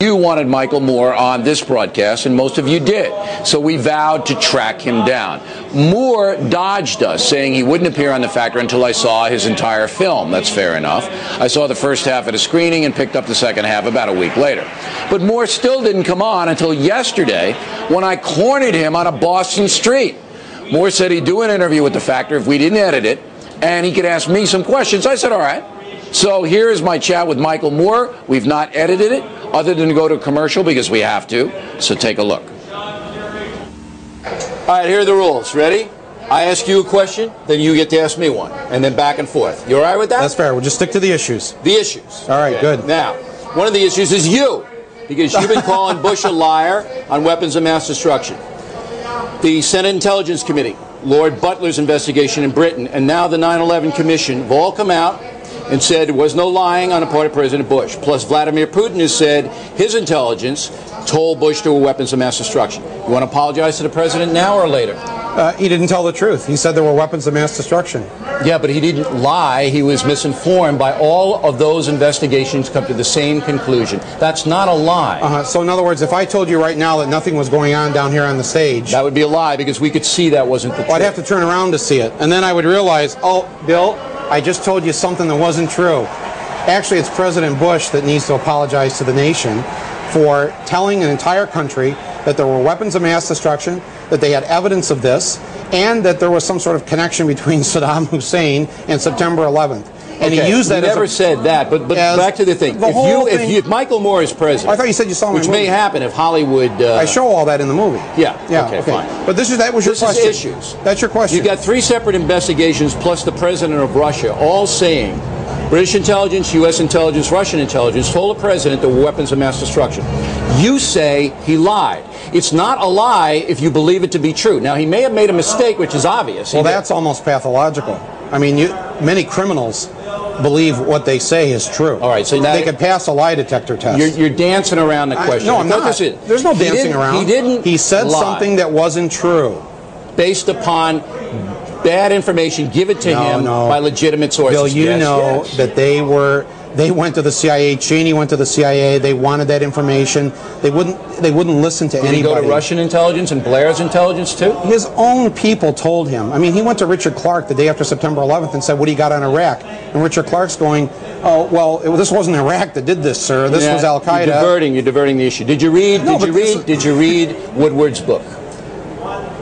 You wanted Michael Moore on this broadcast, and most of you did. So we vowed to track him down. Moore dodged us, saying he wouldn't appear on The Factor until I saw his entire film. That's fair enough. I saw the first half at a screening and picked up the second half about a week later. But Moore still didn't come on until yesterday when I cornered him on a Boston street. Moore said he'd do an interview with The Factor if we didn't edit it, and he could ask me some questions. I said, all right. So here is my chat with Michael Moore. We've not edited it, other than to go to commercial because we have to. So take a look. All right, here are the rules. Ready? I ask you a question, then you get to ask me one, and then back and forth. You all right with that? That's fair. We'll just stick to the issues. The issues. All right, okay. Good. Now, one of the issues is you, because you've been calling Bush a liar on weapons of mass destruction. The Senate Intelligence Committee, Lord Butler's investigation in Britain, and now the 9/11 Commission have all come out and said there was no lying on the part of President Bush. Plus, Vladimir Putin has said his intelligence told Bush there were weapons of mass destruction. You want to apologize to the president now or later? He didn't tell the truth. He said there were weapons of mass destruction. Yeah, but he didn't lie. He was misinformed. By all of those investigations come to the same conclusion. That's not a lie. So in other words, if I told you right now that nothing was going on down here on the stage... That would be a lie because we could see that wasn't the truth. I'd have to turn around to see it. And then I would realize, oh, Bill, I just told you something that wasn't true. Actually, it's President Bush that needs to apologize to the nation for telling an entire country that there were weapons of mass destruction, that they had evidence of this, and that there was some sort of connection between Saddam Hussein and September 11th. And okay. He used that he never said that, but back to the thing. If Michael Moore is president... I thought you said you saw my movie. movie. Which may happen if Hollywood... I show all that in the movie. Yeah, okay, fine. But that was your question. This is issues. That's your question. You've got 3 separate investigations plus the president of Russia all saying British intelligence, U.S. intelligence, Russian intelligence told the president there were weapons of mass destruction. You say he lied. It's not a lie if you believe it to be true. Now, he may have made a mistake, which is obvious. Well, that's almost pathological. I mean, many criminals believe what they say is true. All right, so now they could pass a lie detector test. You're dancing around the question. No, I'm not. There's no dancing around. He didn't. He said lie. Something that wasn't true, based upon bad information given to him by legitimate sources. Bill, you know that they went to the CIA. Cheney went to the CIA. They wanted that information. They wouldn't listen to anybody. Did he go to Russian intelligence and Blair's intelligence too? His own people told him. I mean, he went to Richard Clark the day after September 11th and said, "What do you got on Iraq?" And Richard Clark's going, "Oh, well, this wasn't Iraq that did this, sir. This was Al Qaeda." You're diverting the issue. Did you read Woodward's book?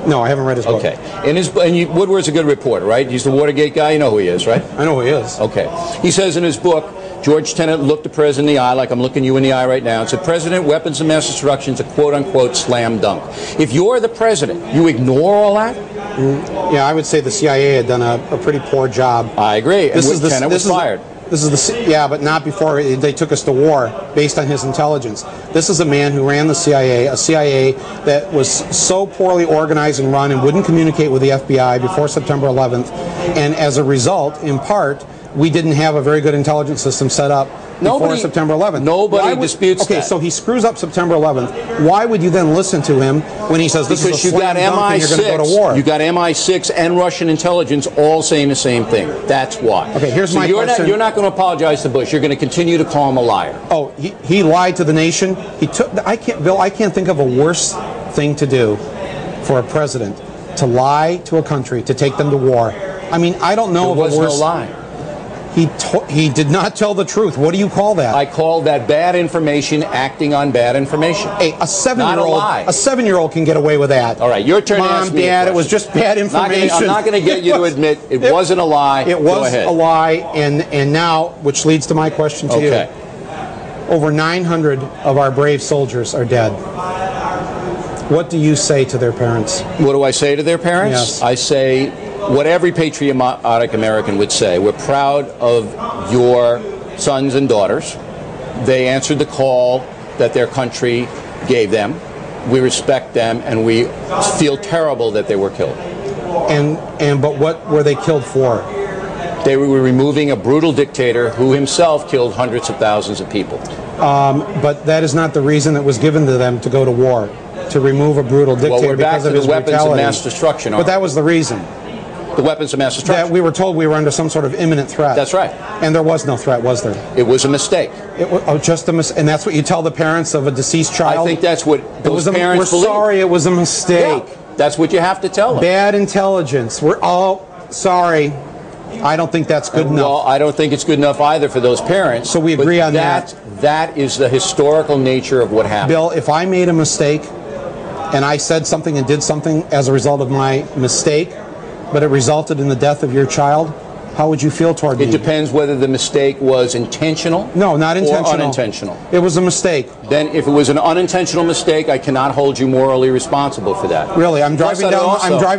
No, I haven't read his book. Okay. Woodward's a good reporter, right? He's the Watergate guy. You know who he is, right? I know who he is. Okay. He says in his book, George Tenet looked the president in the eye, like I'm looking you in the eye right now, and said, "President, weapons of mass destruction is a quote-unquote slam dunk." If you're the president, you ignore all that? Yeah, I would say the CIA had done a pretty poor job. I agree. Tenet was fired. But not before they took us to war based on his intelligence. This is a man who ran the CIA, a CIA that was so poorly organized and run and wouldn't communicate with the FBI before September 11th. And as a result, in part, we didn't have a very good intelligence system set up before September 11th. Nobody disputes that. Okay, so he screws up September 11th. Why would you then listen to him when he says this is a slam dunk and you're going to go to war? You got MI6 and Russian intelligence all saying the same thing. That's why. Okay, here's my question. You're not going to apologize to Bush. You're going to continue to call him a liar. Oh, he lied to the nation. Bill, I can't think of a worse thing to do for a president, to lie to a country, to take them to war. I mean, I don't know of a worse... There was no lie. He did not tell the truth. What do you call that? I call that bad information acting on bad information. Hey, a 7-year-old can get away with that. All right, your turn to ask me. Mom, Dad, it was just bad information. I'm not going to get you to admit it wasn't a lie. It was a lie, and now, which leads to my question to you. Over 900 of our brave soldiers are dead. What do you say to their parents? What do I say to their parents? Yes. I say what every patriotic American would say. We're proud of your sons and daughters. They answered the call that their country gave them. We respect them, and we feel terrible that they were killed. But what were they killed for? They were removing a brutal dictator who himself killed hundreds of thousands of people. But that is not the reason that was given to them to go to war, to remove a brutal dictator because of his brutality. Well, we're back to the weapons of mass destruction. But that was the reason. The weapons of mass destruction. That we were told we were under some sort of imminent threat. That's right. And there was no threat, was there? It was a mistake. It was just a mistake. And that's what you tell the parents of a deceased child? I think that's what those parents believe. We're sorry, it was a mistake. Yeah, that's what you have to tell them. Bad intelligence. We're all sorry. I don't think that's good enough. Well, I don't think it's good enough either for those parents. So we agree on that. That is the historical nature of what happened. Bill, if I made a mistake and I said something and did something as a result of my mistake, but it resulted in the death of your child, how would you feel toward me? It depends whether the mistake was intentional. No, not intentional. Or unintentional. It was a mistake. Then if it was an unintentional mistake, I cannot hold you morally responsible for that. Really, I'm driving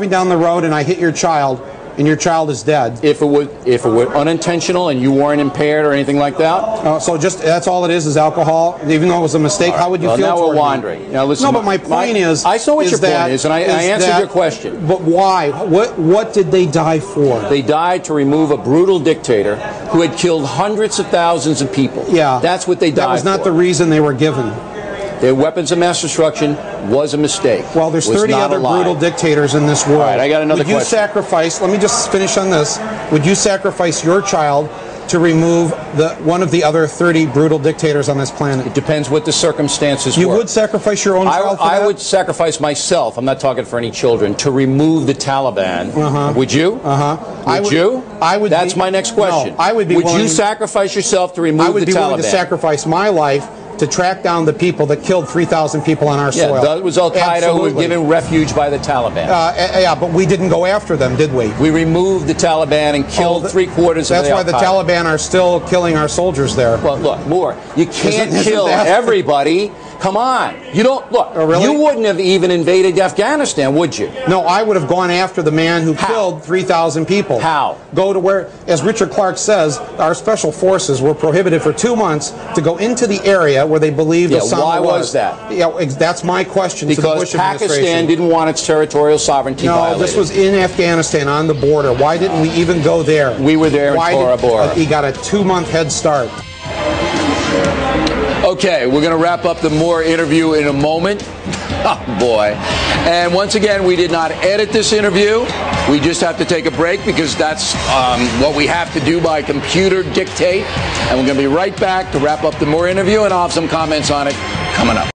down the road and I hit your child, and your child is dead. If it were unintentional and you weren't impaired or anything like that. So just that's all it is alcohol. Even though it was a mistake, how would you feel? Now toward we're wandering. Me? Now listen. No, but my point is. I saw what your point is, and I answered your question. But why? What did they die for? They died to remove a brutal dictator who had killed hundreds of thousands of people. Yeah, that's what they died for. That was not the reason they were given. Their weapons of mass destruction was a mistake. Well, there's 30 other brutal dictators in this world. All right, I got another question. Would you sacrifice, let me just finish on this, would you sacrifice your child to remove one of the other 30 brutal dictators on this planet? It depends what the circumstances were. You would sacrifice your own child for that? I would sacrifice myself, I'm not talking for any children, to remove the Taliban. Would you? Would you? That's my next question. No, I would be Would you sacrifice yourself to remove the Taliban? I would be willing to sacrifice my life to track down the people that killed 3,000 people on our soil. Yeah, that was Al-Qaeda who were given refuge by the Taliban. Yeah, but we didn't go after them, did we? We removed the Taliban and killed three-quarters of the Al-Qaeda. That's why the Taliban are still killing our soldiers there. Well, look, Moore, you can't kill everybody. Come on. You don't, look, really? You wouldn't have even invaded Afghanistan, would you? No, I would have gone after the man who killed 3,000 people. How? Go to where, as Richard Clark says, our special forces were prohibited for 2 months to go into the area where they believed Osama was. Why was that? Yeah, that's my question to the Bush administration. Because Pakistan didn't want its territorial sovereignty violated. No, this was in Afghanistan on the border. Why didn't we even go there? We were there in Tora Bora. He got a 2-month head start. Okay, we're going to wrap up the Moore interview in a moment. Oh, boy. And once again, we did not edit this interview. We just have to take a break because that's what we have to do by computer dictate. And we're going to be right back to wrap up the Moore interview, and I'll have some comments on it coming up.